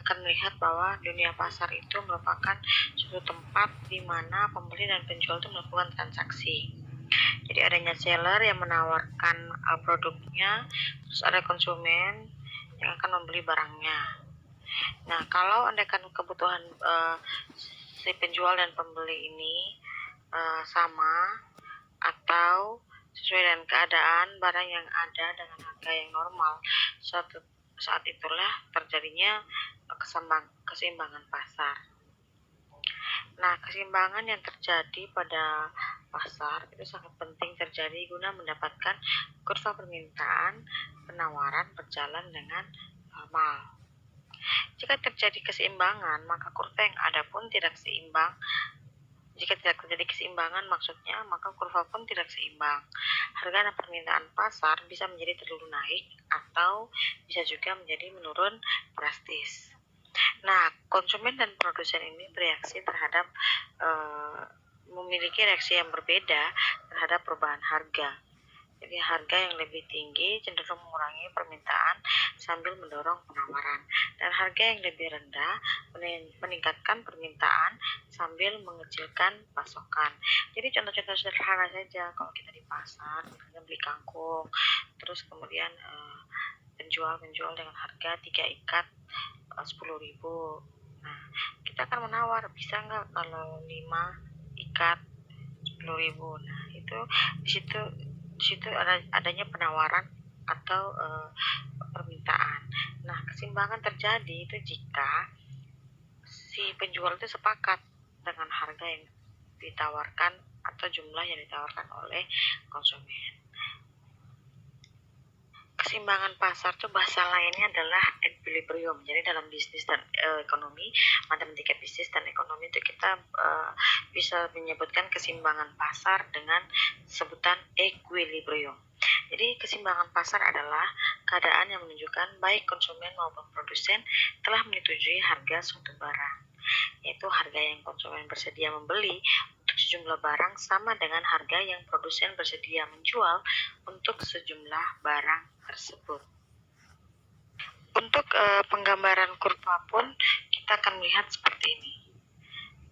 akan melihat bahwa dunia pasar itu merupakan suatu tempat di mana pembeli dan penjual itu melakukan transaksi. Jadi adanya seller yang menawarkan produknya, terus ada konsumen yang akan membeli barangnya. Nah, kalau andaikan kebutuhan si penjual dan pembeli ini sama atau sesuai dengan keadaan barang yang ada dengan harga yang normal, saat itulah terjadinya keseimbangan pasar. Nah, keseimbangan yang terjadi pada pasar itu sangat penting terjadi guna mendapatkan kurva permintaan penawaran berjalan dengan normal. Jika terjadi keseimbangan, maka kurva yang ada pun tidak seimbang. Jika tidak terjadi keseimbangan maksudnya, maka kurva pun tidak seimbang. Harga dan permintaan pasar bisa menjadi terlalu naik atau bisa juga menjadi menurun drastis. Nah, konsumen dan produsen ini bereaksi terhadap memiliki reaksi yang berbeda terhadap perubahan harga. Jadi harga yang lebih tinggi cenderung mengurangi permintaan sambil mendorong penawaran, dan harga yang lebih rendah meningkatkan permintaan sambil mengecilkan pasokan. Jadi contoh-contoh sederhana saja, kalau kita di pasar kita beli kangkung, terus kemudian penjual dengan harga 3 ikat 10.000. Nah, kita akan menawar, bisa nggak kalau 5 ikat 10.000. Nah, itu di situ adanya penawaran atau permintaan. Nah, keseimbangan terjadi itu jika si penjual itu sepakat dengan harga yang ditawarkan atau jumlah yang ditawarkan oleh konsumen. Keseimbangan pasar itu bahasa lainnya adalah equilibrium. Jadi dalam bisnis dan ekonomi, matematika bisnis dan ekonomi itu kita bisa menyebutkan keseimbangan pasar dengan sebutan equilibrium. Jadi keseimbangan pasar adalah keadaan yang menunjukkan baik konsumen maupun produsen telah menyetujui harga suatu barang, yaitu harga yang konsumen bersedia membeli untuk sejumlah barang sama dengan harga yang produsen bersedia menjual untuk sejumlah barang tersebut. Untuk penggambaran kurva pun kita akan melihat seperti ini.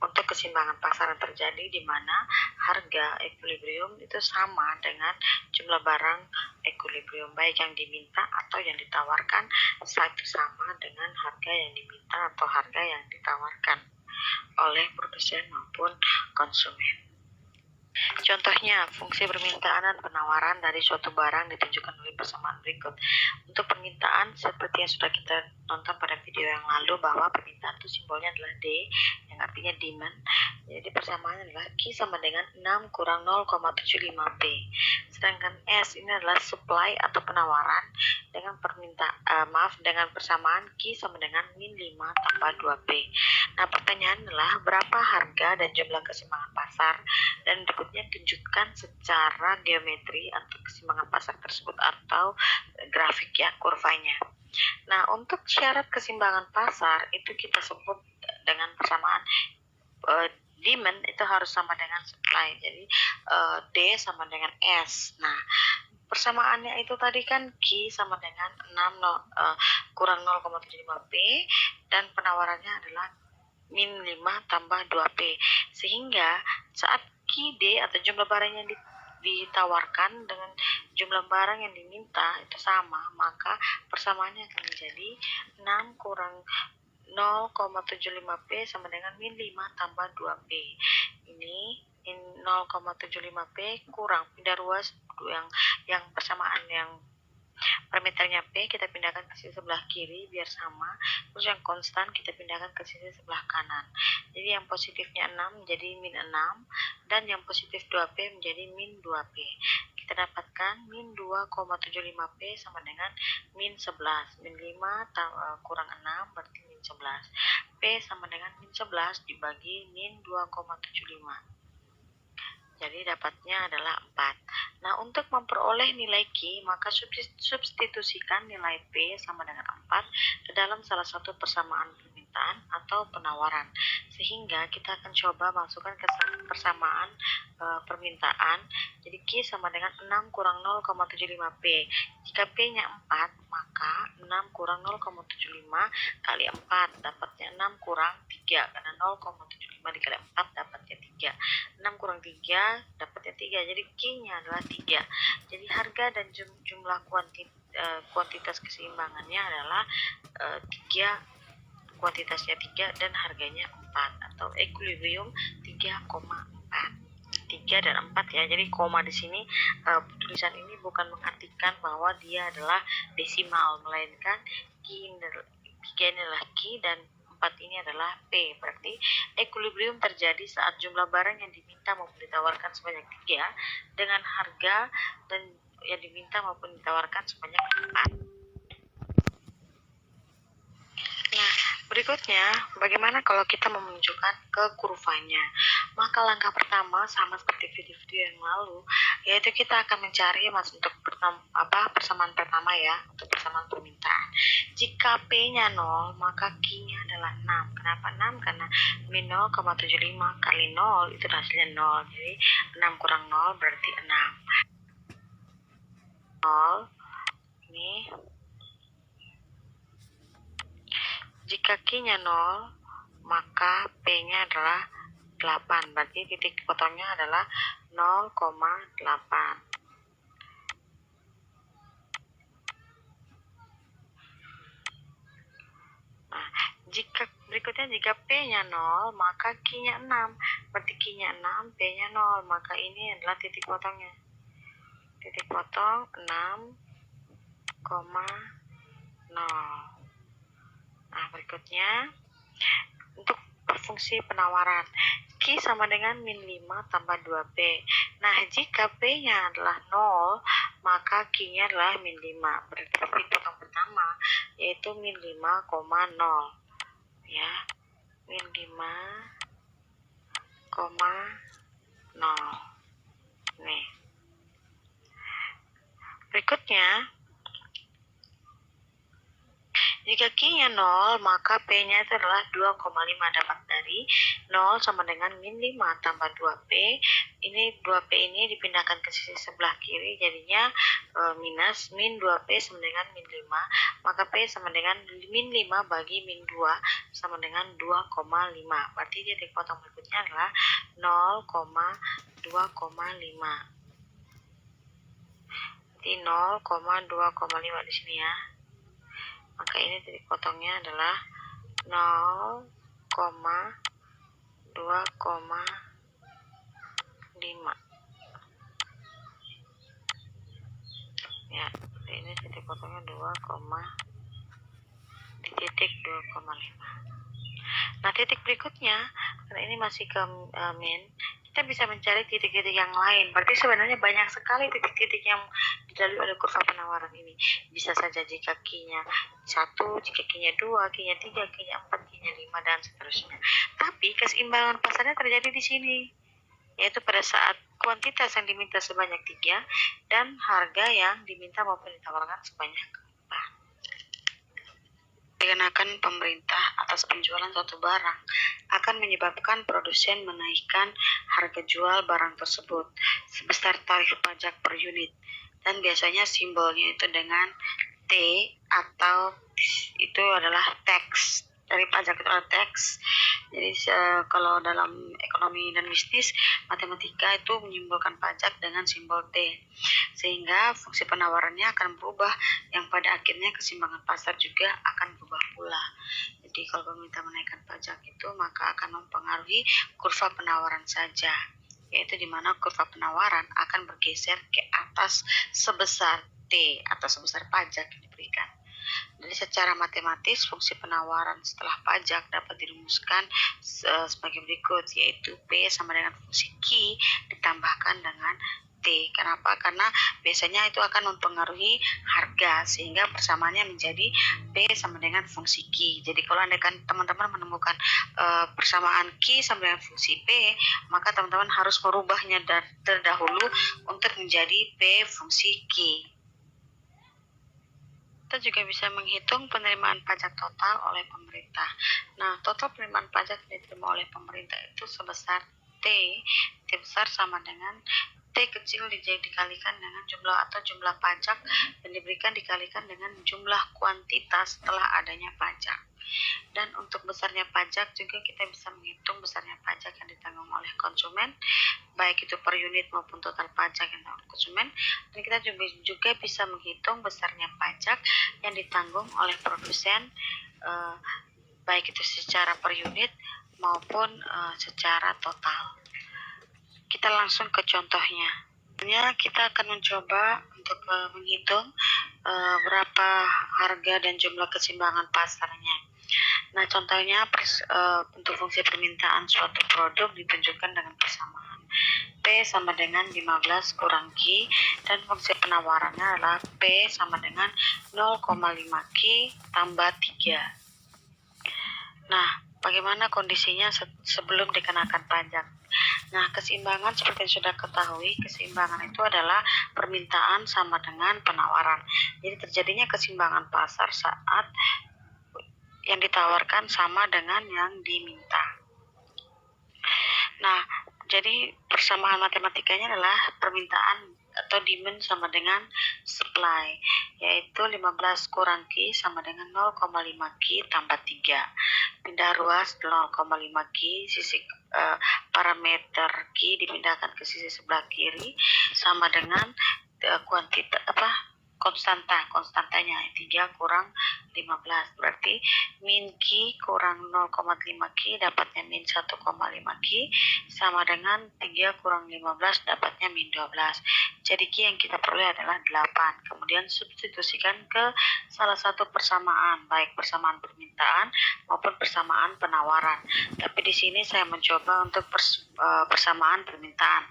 Untuk keseimbangan pasar yang terjadi di mana harga equilibrium itu sama dengan jumlah barang equilibrium, baik yang diminta atau yang ditawarkan itu sama dengan harga yang diminta atau harga yang ditawarkan oleh produsen maupun konsumen. Contohnya, fungsi permintaan dan penawaran dari suatu barang ditunjukkan oleh persamaan berikut. Untuk permintaan, seperti yang sudah kita nonton pada video yang lalu, bahwa permintaan itu simbolnya adalah D, yang artinya demand. Jadi persamaan adalah Q sama dengan 6 kurang 0,75 P. Sedangkan S ini adalah supply atau penawaran dengan dengan persamaan Q sama dengan min 5 tambah 2 P. Nah, pertanyaan adalah berapa harga dan jumlah keseimbangan pasar, dan berikutnya tunjukkan secara geometri atau keseimbangan pasar tersebut atau grafik ya, kurvanya. Nah, untuk syarat keseimbangan pasar itu kita sebut dengan persamaan demand itu harus sama dengan supply. Jadi D sama dengan S. Nah, persamaannya itu tadi kan Q sama dengan 6 kurang 0,75 P, dan penawarannya adalah min 5 tambah 2 P. Sehingga saat QD atau jumlah barang yang ditawarkan dengan jumlah barang yang diminta itu sama, maka persamaannya akan menjadi 6 kurang 0,75 P sama dengan min 5 tambah 2 P. Ini 0,75 P kurang pindah ruas yang persamaan yang parameternya P kita pindahkan ke sisi sebelah kiri biar sama, terus yang konstan kita pindahkan ke sisi sebelah kanan. Jadi yang positifnya 6 menjadi min 6, dan yang positif 2P menjadi min 2P. Kita dapatkan min 2,75P sama dengan min 11. Min 5 kurang 6 berarti min 11. P sama dengan min 11 dibagi min 2,75. Jadi dapatnya adalah 4. Nah, untuk memperoleh nilai Q, maka substitusikan nilai P sama dengan 4 ke dalam salah satu persamaan permintaan atau penawaran. Sehingga kita akan coba masukkan ke persamaan permintaan. Jadi Q sama dengan 6 kurang 0,75 P. Jika P-nya 4, maka 6 6 kurang 0,75 kali 4, dapatnya 6 kurang 3, karena 0,75 dikali 4 dapatnya 3. 6 kurang 3 dapatnya 3, jadi Q-nya adalah 3. Jadi harga dan jumlah kuantitas keseimbangannya adalah 3, kuantitasnya 3 dan harganya 4, atau equilibrium 3,4. 3 dan 4 ya. Jadi koma di sini tulisan ini bukan mengartikan bahwa dia adalah desimal, melainkan 3 ini adalah Q dan 4 ini adalah P. Berarti equilibrium terjadi saat jumlah barang yang diminta maupun ditawarkan sebanyak 3 dengan harga dan yang diminta maupun ditawarkan sebanyak 4. Nah, berikutnya, bagaimana kalau kita menunjukkan ke kurvanya? Maka langkah pertama sama seperti video-video yang lalu, yaitu kita akan mencari untuk persamaan pertama ya, untuk persamaan permintaan. Jika P-nya 0, maka Q-nya adalah 6. Kenapa 6? Karena min 0,75 kali 0 itu hasilnya 0. Jadi 6 kurang 0 berarti 6. 0 ini. Jika Q-nya 0, maka P-nya adalah 8. Berarti titik potongnya adalah 0,8. Nah, jika P-nya 0, maka Q-nya 6. Berarti Q-nya 6, P-nya 0. Maka ini adalah titik potongnya. Titik potong 6,0. Nah, berikutnya untuk fungsi penawaran, Q sama dengan min 5 tambah 2P. Nah, jika P-nya adalah 0, maka Q-nya adalah min 5. Berarti titik potong pertama yaitu min 5,0. Ya, min 5,0. Nih. Berikutnya, jika Q-nya 0, maka P-nya itu adalah 2,5. Dapat dari 0 sama dengan min 5 tambah 2P. Ini 2P ini dipindahkan ke sisi sebelah kiri, jadinya minus min 2P sama dengan min 5. Maka P sama dengan min 5 bagi min 2 sama dengan 2,5. Berarti titik potong berikutnya adalah 0,2,5. Jadi 0,2,5 di sini ya. Maka ini titik potongnya adalah 0,2,5. Ya, ini titik potongnya 2, di titik 2,5. Nah, titik berikutnya, karena ini masih ke min, kita bisa mencari titik-titik yang lain. Berarti sebenarnya banyak sekali titik-titik yang dilalui oleh kurva penawaran ini. Bisa saja jika Q-nya 1, jika Q-nya 2, Q-nya 3, Q-nya 4, Q-nya 5, dan seterusnya. Tapi keseimbangan pasarnya terjadi di sini, yaitu pada saat kuantitas yang diminta sebanyak 3 dan harga yang diminta maupun ditawarkan sebanyak 4. Dikenakan pemerintah atas penjualan suatu barang akan menyebabkan produsen menaikkan harga jual barang tersebut sebesar tarif pajak per unit, dan biasanya simbolnya itu dengan T, atau itu adalah tax. Dari pajak itu adalah tax. Jadi kalau dalam ekonomi dan bisnis matematika itu menyimbolkan pajak dengan simbol T, sehingga fungsi penawarannya akan berubah, yang pada akhirnya keseimbangan pasar juga akan berubah pula. Jadi kalau pemerintah menaikkan pajak itu maka akan mempengaruhi kurva penawaran saja, yaitu di mana kurva penawaran akan bergeser ke atas sebesar T atau sebesar pajak yang diberikan. Jadi secara matematis fungsi penawaran setelah pajak dapat dirumuskan sebagai berikut, yaitu P sama dengan fungsi Q ditambahkan dengan T. Kenapa? Karena biasanya itu akan mempengaruhi harga, sehingga persamaannya menjadi P sama dengan fungsi Q. Jadi kalau teman-teman menemukan persamaan Q sama dengan fungsi P, maka teman-teman harus merubahnya terdahulu untuk menjadi P fungsi Q. Kita juga bisa menghitung penerimaan pajak total oleh pemerintah. Nah, total penerimaan pajak yang diterima oleh pemerintah itu sebesar T besar sama dengan T kecil dikalikan dengan jumlah pajak yang diberikan dikalikan dengan jumlah kuantitas setelah adanya pajak. Dan untuk besarnya pajak juga kita bisa menghitung besarnya pajak yang ditanggung oleh konsumen, baik itu per unit maupun total pajak yang ditanggung konsumen. Dan kita juga bisa menghitung besarnya pajak yang ditanggung oleh produsen, baik itu secara per unit maupun secara total. Kita langsung ke contohnya. Kita akan mencoba untuk menghitung berapa harga dan jumlah keseimbangan pasarnya. Nah, contohnya untuk fungsi permintaan suatu produk ditunjukkan dengan persamaan P sama dengan 15 kurang Q, dan fungsi penawarannya adalah P sama dengan 0,5 Q tambah 3. Nah, bagaimana kondisinya sebelum dikenakan pajak? Nah, keseimbangan seperti yang sudah ketahui, keseimbangan itu adalah permintaan sama dengan penawaran. Jadi terjadinya keseimbangan pasar saat yang ditawarkan sama dengan yang diminta. Nah, jadi persamaan matematikanya adalah permintaan atau demand sama dengan supply, yaitu 15 kurang Q sama dengan 0,5 Q tambah 3. Pindah ruas 0,5 Q, sisi parameter Q dipindahkan ke sisi sebelah kiri sama dengan konstantanya 3 kurang 15, berarti min Q kurang 0,5 Q dapatnya min 1,5 Q sama dengan 3 kurang 15 dapatnya min 12. Jadi Q yang kita peroleh adalah 8. Kemudian substitusikan ke salah satu persamaan, baik persamaan permintaan maupun persamaan penawaran. Tapi di sini saya mencoba untuk persamaan permintaan.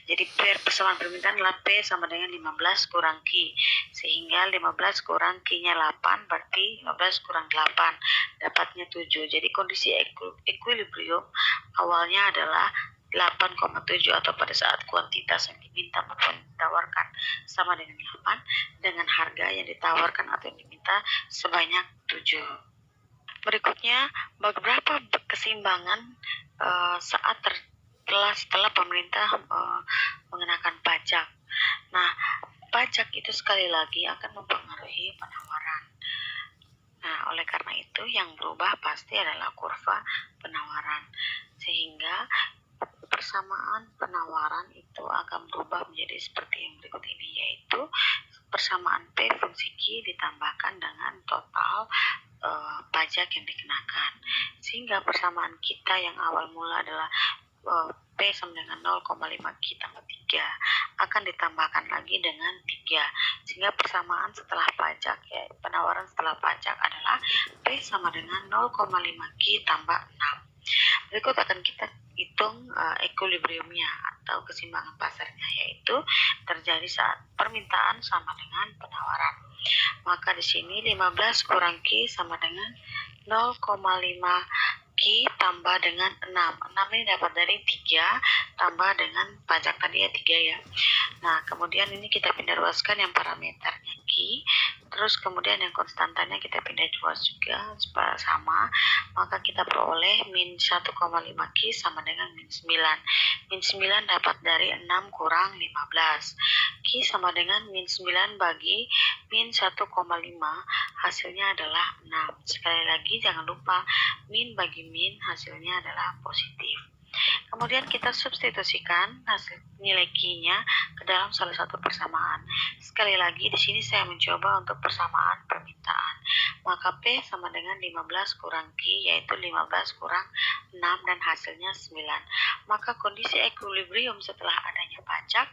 Jadi persamaan permintaan adalah P sama dengan 15 kurang Q, sehingga 15 kurang Q-nya 8, berarti 15 kurang 8 dapatnya 7. Jadi kondisi equilibrium awalnya adalah 8,7, atau pada saat kuantitas yang diminta maupun ditawarkan sama dengan 8, dengan harga yang ditawarkan atau yang diminta sebanyak 7. Berikutnya, beberapa keseimbangan saat setelah pemerintah mengenakan pajak. Nah, pajak itu sekali lagi akan mempengaruhi penawaran. Nah, oleh karena itu yang berubah pasti adalah kurva penawaran, sehingga persamaan penawaran itu akan berubah menjadi seperti yang berikut ini, yaitu persamaan P fungsi Q ditambahkan dengan total pajak yang dikenakan, sehingga persamaan kita yang awal mula adalah P sama dengan 0,5 Q tambah 3 akan ditambahkan lagi dengan 3, sehingga persamaan setelah pajak, ya penawaran setelah pajak adalah P sama dengan 0,5 Q tambah 6. Berikut akan kita hitung equilibriumnya atau keseimbangan pasarnya, yaitu terjadi saat permintaan sama dengan penawaran. Maka di sini 15 kurang Q sama dengan 0,5 Q tambah dengan 6. 6 ini dapat dari 3 tambah dengan pajak tadi ya 3 ya. Nah, kemudian ini kita pindah ruaskan yang parameternya Q, terus kemudian yang konstantanya kita pindah ruas juga supaya sama, maka kita peroleh min 1,5 Q sama dengan min 9. Min 9 dapat dari 6 kurang 15. Q sama dengan min 9 bagi min 1,5, hasilnya adalah 6. Sekali lagi jangan lupa min bagi min hasilnya adalah positif. Kemudian kita substitusikan hasil nilai Q-nya ke dalam salah satu persamaan. Sekali lagi di sini saya mencoba untuk persamaan permintaan. Maka P sama dengan 15 kurang Q, yaitu 15 kurang 6 dan hasilnya 9. Maka kondisi equilibrium setelah adanya pajak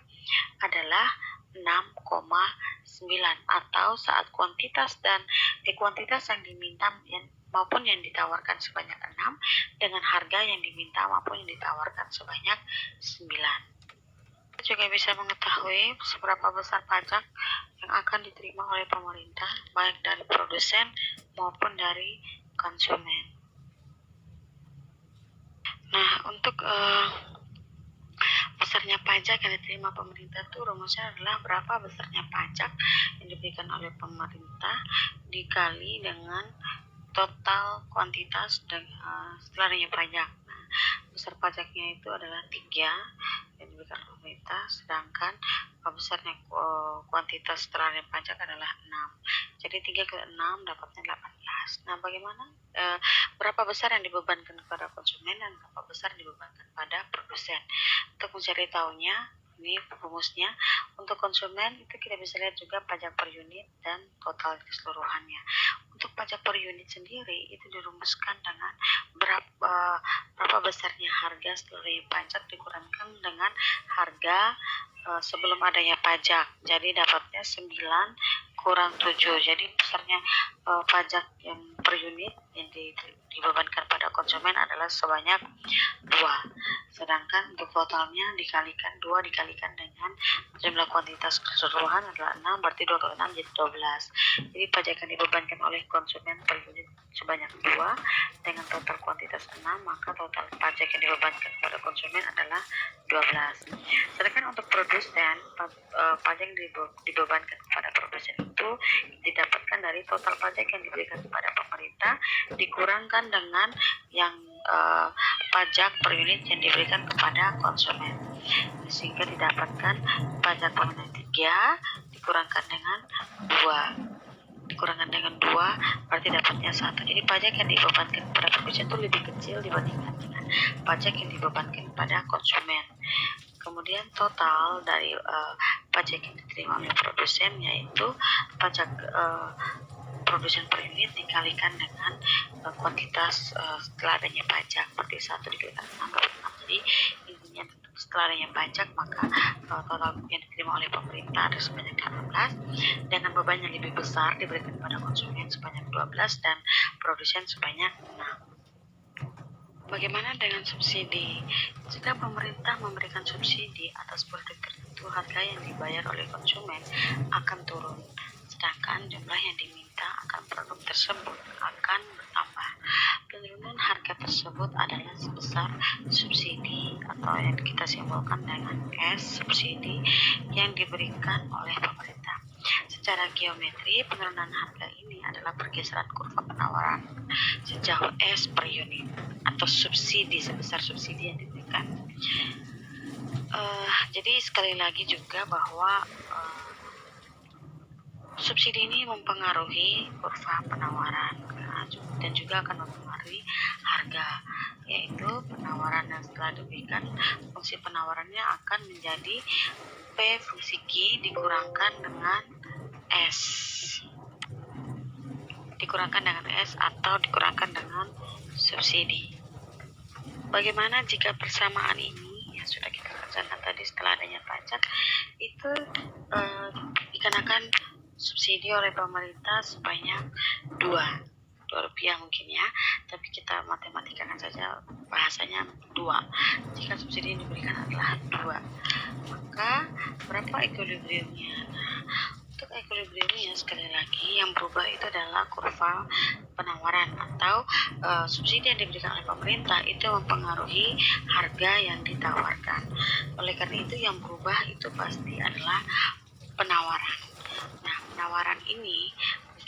adalah 6,9, atau saat kuantitas yang diminta maupun yang ditawarkan sebanyak 6 dengan harga yang diminta maupun yang ditawarkan sebanyak 9. Kita juga bisa mengetahui seberapa besar pajak yang akan diterima oleh pemerintah, baik dari produsen maupun dari konsumen. Nah, untuk besarnya pajak yang diterima pemerintah itu rumusnya adalah berapa besarnya pajak yang diberikan oleh pemerintah dikali dengan total kuantitas dan setelah adanya pajak. Nah, besar pajaknya itu adalah 3 yang diberikan pemerintah, sedangkan besarnya kuantitas setelah adanya pajak adalah 6. Jadi 3 ke 6 dapatnya 18. Nah, bagaimana berapa besar yang dibebankan kepada konsumen dan berapa besar yang dibebankan pada produsen? Untuk mencari tahunya, ini rumusnya. Untuk konsumen itu kita bisa lihat juga pajak per unit dan total keseluruhannya. Untuk pajak per unit sendiri itu dirumuskan dengan berapa besarnya harga setelah pajak dikurangkan dengan harga sebelum adanya pajak. Jadi dapatnya 9 kurang 7. Jadi besarnya pajak yang per unit yang dibebankan pada konsumen adalah sebanyak 2. Sedangkan untuk totalnya dikalikan 2 dikalikan dengan jumlah kuantitas keseluruhan adalah 6, berarti 2 kali 6 jadi 12. Jadi pajak yang dibebankan oleh konsumen per unit sebanyak 2 dengan total kuantitas 6, maka total pajak yang dibebankan kepada konsumen adalah 12. Sedangkan untuk produsen, pajak yang dibebankan kepada produsen itu didapatkan dari total pajak yang diberikan kepada pemerintah dikurangkan dengan yang pajak per unit yang diberikan kepada konsumen, sehingga didapatkan pajak per unit 3 dikurangkan dengan 2 berarti dapatnya 1. Jadi pajak yang dibebankan kepada produsen itu lebih kecil dibandingkan dengan pajak yang dibebankan kepada konsumen. Kemudian total dari pajak yang diterima oleh produsen yaitu pajak produsen per unit dikalikan dengan kuantitas setelah adanya pajak, berarti 1 dikalikan 6 dapat 6. Jadi intinya setelah adanya pajak maka total yang diterima oleh pemerintah ada sebanyak 18 dengan beban yang lebih besar diberikan kepada konsumen sebanyak 12 dan produsen sebanyak 6. Bagaimana dengan subsidi? Jika pemerintah memberikan subsidi atas produk tertentu, harga yang dibayar oleh konsumen akan turun, sedangkan jumlah yang diminta akan produk tersebut akan bertambah. Penurunan harga tersebut adalah sebesar subsidi atau yang kita simbolkan dengan S subsidi yang diberikan oleh pemerintah. Secara geometri, penurunan harga ini adalah pergeseran kurva penawaran sejauh S per unit atau subsidi sebesar subsidi yang diberikan. Jadi sekali lagi juga bahwa subsidi ini mempengaruhi kurva penawaran dan juga akan mempengaruhi harga, yaitu penawaran yang setelah diberikan fungsi penawarannya akan menjadi P fungsi Q dikurangkan dengan S atau dikurangkan dengan subsidi. Bagaimana jika persamaan ini yang sudah kita kerjakan tadi setelah adanya pajak itu dikenakan subsidi oleh pemerintah sebanyak 2 rupiah mungkin ya, tapi kita matematikakan saja bahasanya 2. Jika subsidi yang diberikan adalah 2, maka berapa equilibriumnya? Untuk equilibriumnya sekali lagi yang berubah itu adalah kurva penawaran atau subsidi yang diberikan oleh pemerintah itu mempengaruhi harga yang ditawarkan. Oleh karena itu yang berubah itu pasti adalah penawaran. Nah, penawaran ini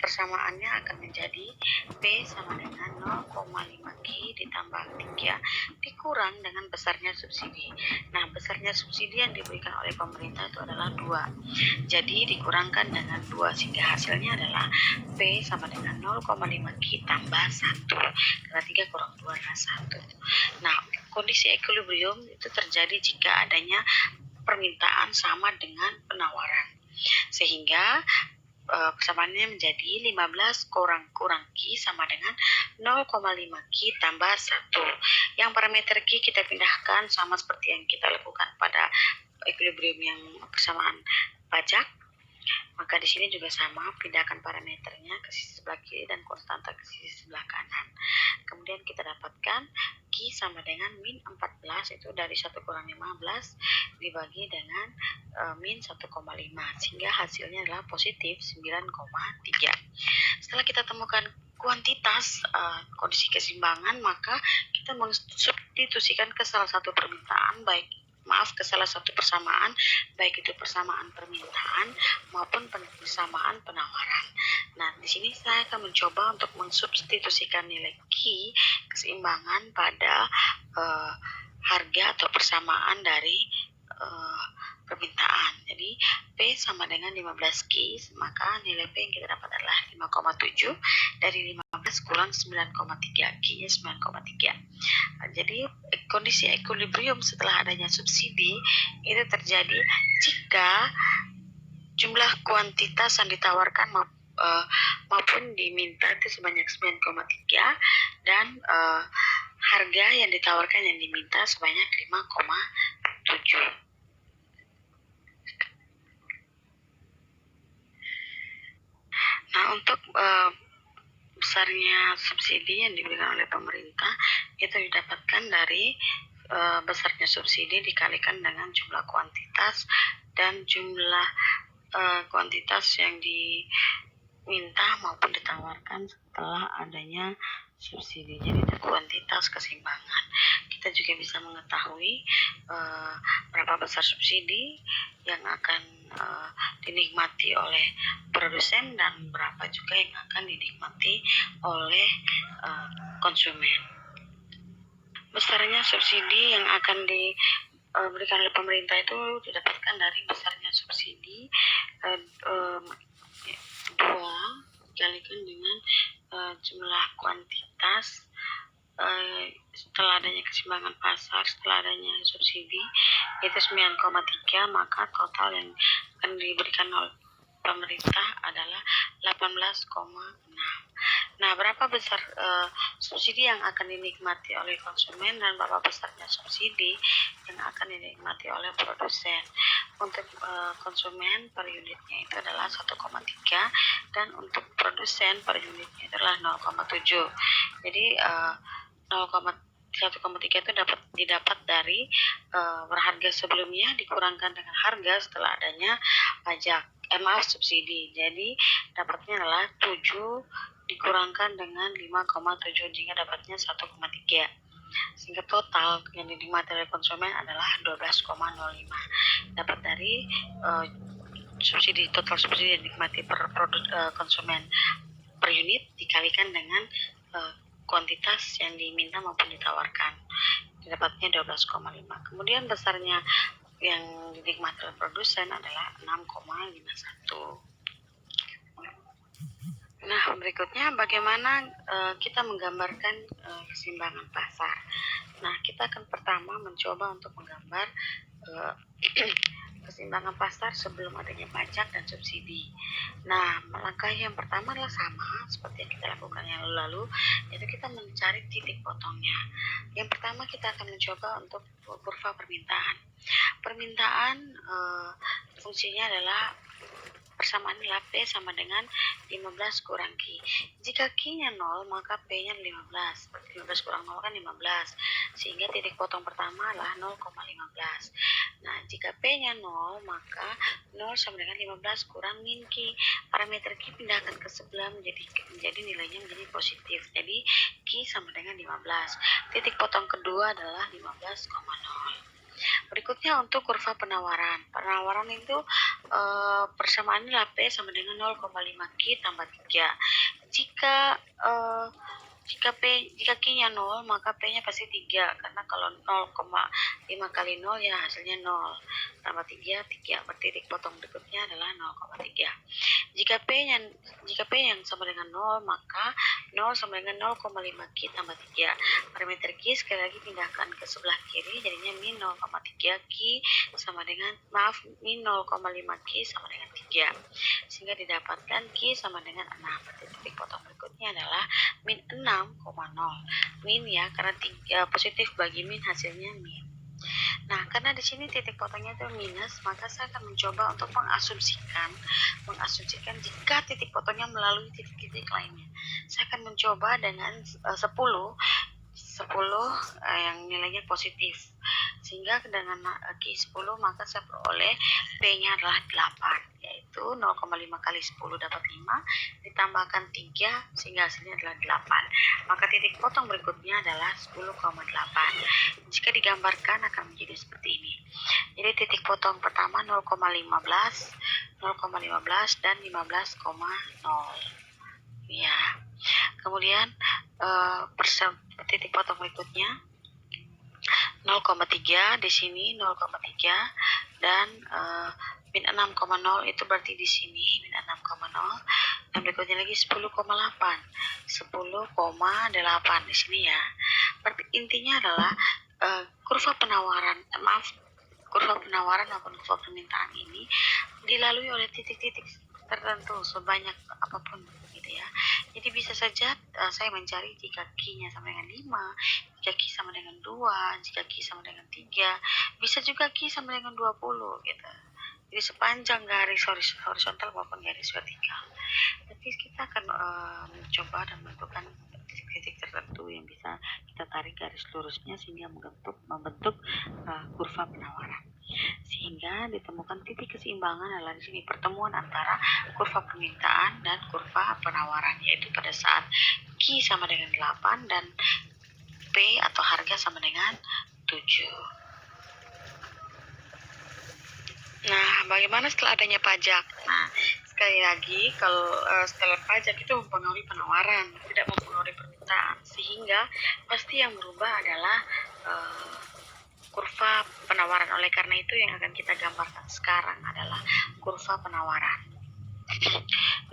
persamaannya akan menjadi P sama dengan 0,5 Q ditambah 3 dikurang dengan besarnya subsidi. Nah, besarnya subsidi yang diberikan oleh pemerintah itu adalah 2. Jadi dikurangkan dengan 2 sehingga hasilnya adalah P sama dengan 0,5 Q tambah 1. Karena 3 kurang 2 adalah 1. Nah, kondisi equilibrium itu terjadi jika adanya permintaan sama dengan penawaran. Sehingga persamaannya menjadi 15 kurang Q sama dengan 0,5 Q tambah 1. Yang parameter Q kita pindahkan sama seperti yang kita lakukan pada equilibrium yang persamaan pajak. Maka di sini juga sama, pindahkan parameternya ke sisi sebelah kiri dan konstanta ke sisi sebelah kanan. Kemudian kita dapatkan Q sama dengan min 14 itu dari 1 kurang 15 dibagi dengan min 1,5 sehingga hasilnya adalah positif 9,3. Setelah kita temukan kuantitas kondisi keseimbangan, maka kita mensubstitusikan ke salah satu permintaan baik ke salah satu persamaan, baik itu persamaan permintaan maupun persamaan penawaran. Nah, di sini saya akan mencoba untuk mensubstitusikan nilai Q keseimbangan pada harga atau persamaan dari permintaan. Jadi P sama dengan 15 Q, maka nilai P yang kita dapat adalah 5,7 dari 15 kurang 9,3, Q-nya 9,3. Jadi kondisi equilibrium setelah adanya subsidi itu terjadi jika jumlah kuantitas yang ditawarkan maupun diminta itu sebanyak 9,3 dan harga yang ditawarkan yang diminta sebanyak 5,7. Nah, untuk besarnya subsidi yang diberikan oleh pemerintah itu didapatkan dari besarnya subsidi dikalikan dengan jumlah kuantitas dan jumlah kuantitas yang diminta maupun ditawarkan setelah adanya subsidi. Jadi itu kuantitas keseimbangan. Kita juga bisa mengetahui berapa besar subsidi yang akan dinikmati oleh produsen dan berapa juga yang akan dinikmati oleh konsumen. Besarnya subsidi yang akan diberikan oleh pemerintah itu didapatkan dari besarnya subsidi 2 dikalikan dengan jumlah kuantitas setelah adanya keseimbangan pasar, setelah adanya subsidi itu 9,3, maka total yang akan diberikan oleh pemerintah adalah 18,6. Nah, berapa besar subsidi yang akan dinikmati oleh konsumen dan berapa besarnya subsidi yang akan dinikmati oleh produsen. Untuk konsumen per unitnya itu adalah 1,3 dan untuk produsen per unitnya itu adalah 0,7. Jadi 1,3 itu didapat dari harga sebelumnya dikurangkan dengan harga setelah adanya subsidi. Jadi dapatnya adalah 7 dikurangkan dengan 5,7 sehingga dapatnya 1,3. Sehingga total yang dinikmati oleh konsumen adalah 12,05. Dapat dari total subsidi yang dinikmati per konsumen per unit dikalikan dengan kuantitas yang diminta maupun ditawarkan. Dapatnya 12,5. Kemudian besarnya yang dinikmati oleh produsen adalah 6,51. Nah, berikutnya bagaimana kita menggambarkan keseimbangan pasar. Nah, kita akan pertama mencoba untuk menggambar keseimbangan pasar sebelum adanya pajak dan subsidi. Nah, langkah yang pertama adalah sama seperti yang kita lakukan yang lalu, yaitu kita mencari titik potongnya. Yang pertama kita akan mencoba untuk kurva permintaan. Permintaan fungsinya adalah persamaan nilai P sama dengan 15 kurang Q. Jika Q-nya 0, maka P-nya 15. 15 kurang 0 kan 15. Sehingga titik potong pertama adalah 0,15. Nah, jika P-nya 0, maka 0 sama dengan 15 kurang min Q. Parameter Q pindahkan ke sebelah menjadi nilainya menjadi positif. Jadi Q sama dengan 15. Titik potong kedua adalah 15,0. Berikutnya untuk kurva penawaran. Penawaran itu persamaan nilai P sama dengan 0,5 Q tambah 3. Jika Q-nya 0, maka P-nya pasti 3. Karena kalau 0,5 kali 0 ya hasilnya 0. Tambah 3, 3. Bertitik potong berikutnya adalah 0,3. Jika P yang sama dengan 0, maka 0 sama dengan 0,5 Q tambah 3. Parameter Q sekali lagi pindahkan ke sebelah kiri, jadinya min 0,3 Q sama dengan, min 0,5 Q sama dengan 3. Sehingga didapatkan Q sama dengan 6. Berarti titik potong berikutnya adalah min 6,0. Min ya, karena positif bagi min hasilnya min. Nah, karena di sini titik potongnya itu minus, maka saya akan mencoba untuk mengasumsikan jika titik potongnya melalui titik-titik lainnya. Saya akan mencoba dengan 10 yang nilainya positif. Sehingga dengan Q10 maka saya peroleh P-nya adalah 8. yaitu 0,5 kali 10 dapat 5, ditambahkan 3 sehingga hasilnya adalah 8. Maka titik potong berikutnya adalah 10,8. Jika digambarkan akan menjadi seperti ini. Jadi titik potong pertama 0,15, 0,15 dan 15,0 ya. Kemudian titik potong berikutnya 0,3 di sini 0,3 dan min 6,0 itu berarti di sini min 6,0 dan berikutnya lagi 10,8 di sini ya. Berarti intinya adalah kurva penawaran maupun kurva permintaan ini dilalui oleh titik-titik tertentu sebanyak apapun gitu ya. Jadi bisa saja saya mencari jika Q-nya sama dengan 5, jika Q sama dengan 2, jika Q sama dengan 3, bisa juga Q sama dengan 20 gitu. Jadi sepanjang garis horizontal maupun garis vertikal. Tapi kita akan mencoba dan menentukan titik-titik tertentu yang bisa kita tarik garis lurusnya sehingga membentuk kurva penawaran. Sehingga ditemukan titik keseimbangan adalah di sini pertemuan antara kurva permintaan dan kurva penawaran, yaitu pada saat Q sama dengan 8 dan P atau harga sama dengan 7. Nah, bagaimana setelah adanya pajak? Nah, sekali lagi kalau setelah pajak itu mempengaruhi penawaran, tidak mempengaruhi permintaan, sehingga pasti yang berubah adalah kurva penawaran. Oleh karena itu yang akan kita gambarkan sekarang adalah kurva penawaran.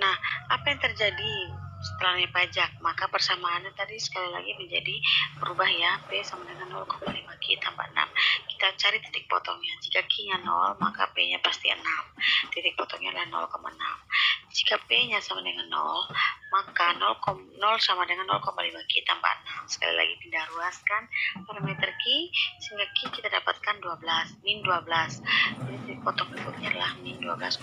Nah, apa yang terjadi setelah pajak? Maka persamaannya tadi sekali lagi menjadi berubah ya, P sama dengan 0,5 Q tambah 6. Kita cari titik potongnya. Jika Q-nya 0, maka P-nya pasti 6. Titik potongnya adalah 0,6. Jika P-nya sama dengan 0, maka 0 sama dengan 0,5 Q tambah 6. Sekali lagi pindah ruaskan parameter Q sehingga Q kita dapatkan 12, min 12. Jadi titik potong berikutnya adalah min 12,0.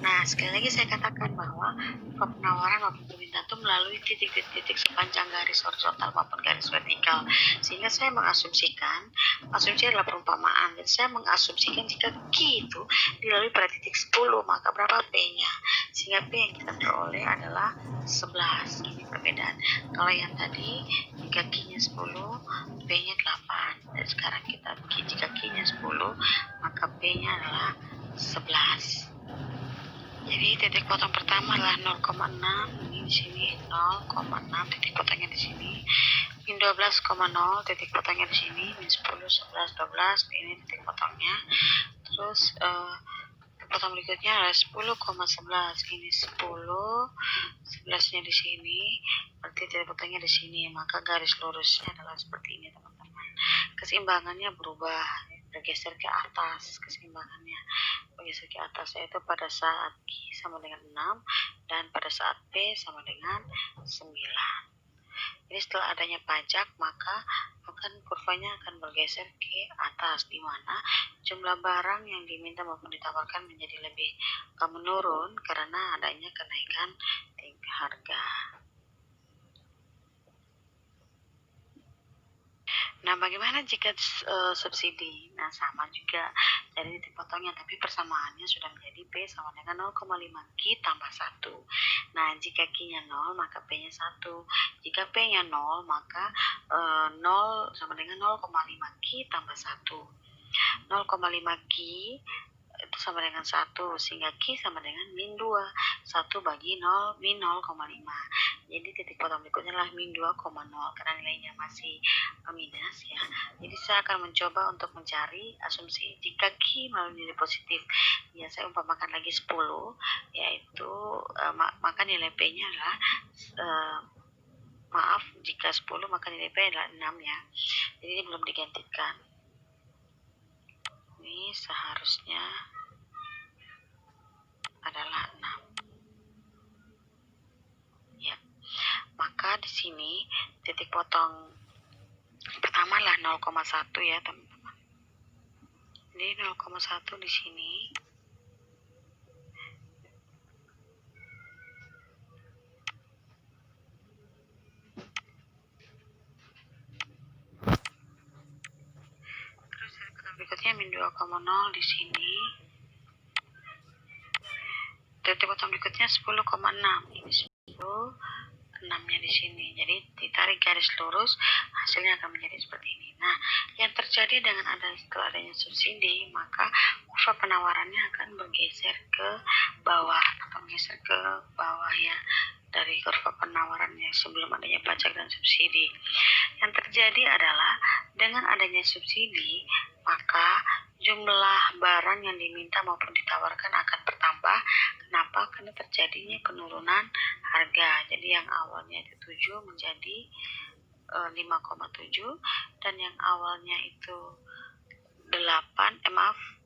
Nah, sekali lagi saya katakan bahwa penawaran maupun permintaan itu melalui titik-titik sepanjang garis horizontal maupun garis vertikal. Sehingga saya mengasumsikan, asumsi adalah perumpamaan, dan saya mengasumsikan jika Q itu dilalui pada titik 10, maka berapa P-nya? Sehingga P yang kita peroleh adalah 11. Ini perbedaan. Kalau yang tadi, jika Q-nya 10, P-nya 8. Dan sekarang kita jika Q-nya 10, maka P-nya adalah 11. Jadi titik potong pertama adalah 0,6, ini di sini 0,6, titik potongnya di sini. Min 12,0, titik potongnya di sini. Min 10, 11, 12, ini titik potongnya. Terus titik potong berikutnya adalah 10,11, ini 10, 11-nya di sini. Berarti titik potongnya di sini, maka garis lurusnya adalah seperti ini teman-teman. Keseimbangannya berubah, bergeser ke atas keseimbangannya. Bergeser ke atas yaitu pada saat Q sama dengan 6 dan pada saat P sama dengan 9. Jadi setelah adanya pajak maka kurvanya akan bergeser ke atas, di mana jumlah barang yang diminta maupun ditawarkan menjadi lebih menurun karena adanya kenaikan harga. Nah, bagaimana jika subsidi? Nah, sama juga dari titik potongnya, tapi persamaannya sudah menjadi P sama dengan 0,5 Q tambah 1. Nah, jika Q-nya 0, maka P-nya 1. Jika P-nya 0, maka 0 sama dengan 0,5 Q tambah 1. 0,5 Q itu sama dengan 1, sehingga Q sama dengan min 2. 1 bagi 0, min 0,5. Jadi titik potong berikutnya adalah min 2,0 karena nilainya masih minus ya. Jadi saya akan mencoba untuk mencari asumsi jika Q menjadi positif. Ya, saya umpamakan lagi 10, yaitu maka nilai P-nya adalah jika 10 maka nilai P adalah 6 ya. Jadi ini belum digantikan. Ini seharusnya adalah 6. Ya. Maka di sini titik potong pertama adalah 0,1 ya, teman-teman. Jadi 0,1 di sini. Terus berikutnya min 2,0 di sini. titik potong berikutnya 10,6. Ini 10, 6-nya di sini. Jadi ditarik garis lurus, hasilnya akan menjadi seperti ini. Nah, yang terjadi setelah adanya subsidi, maka kurva penawarannya akan bergeser ke bawah atau geser ke bawah ya, dari kurva penawarannya sebelum adanya pajak dan subsidi. Yang terjadi adalah dengan adanya subsidi, maka jumlah barang yang diminta maupun ditawarkan akan bertambah. Kenapa? Karena terjadinya penurunan harga. Jadi yang awalnya itu 7 menjadi 5,7, dan yang awalnya itu 8,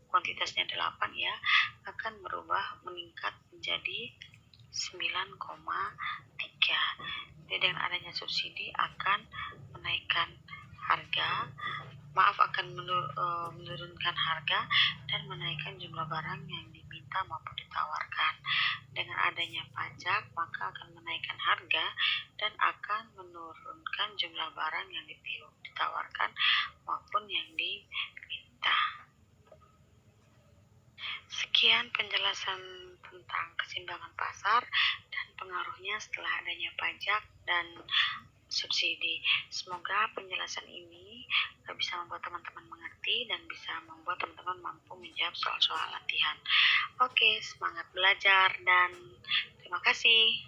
kuantitasnya 8 ya, akan meningkat menjadi 9,3. Jadi dengan adanya subsidi akan menaikkan harga, menurunkan harga dan menaikkan jumlah barang yang diminta maupun ditawarkan. Dengan adanya pajak, maka akan menaikkan harga dan akan menurunkan jumlah barang yang ditawarkan maupun yang diminta. Sekian penjelasan tentang keseimbangan pasar dan pengaruhnya setelah adanya pajak dan subsidi. Semoga penjelasan ini bisa membuat teman-teman mengerti dan bisa membuat teman-teman mampu menjawab soal-soal latihan. Oke, semangat belajar dan terima kasih.